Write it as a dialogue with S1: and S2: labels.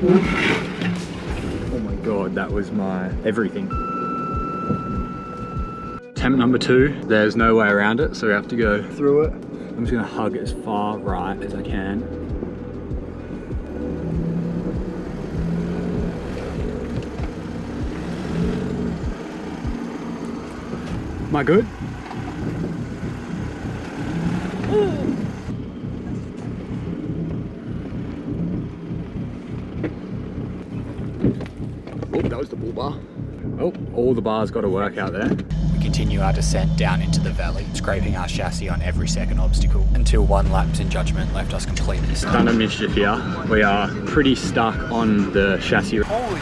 S1: Oh my god, that was my everything. Attempt number 2, there's no way around it, so we have to go through it. I'm just gonna hug as far right as I can. Am I good? Oh, that was the bull bar. Oh, all the bars got to work out there.
S2: We continue our descent down into the valley, scraping our chassis on every second obstacle, until one lapse in judgment left us completely stuck.
S1: Done a mischief here. We are pretty stuck on the chassis.
S2: Holy!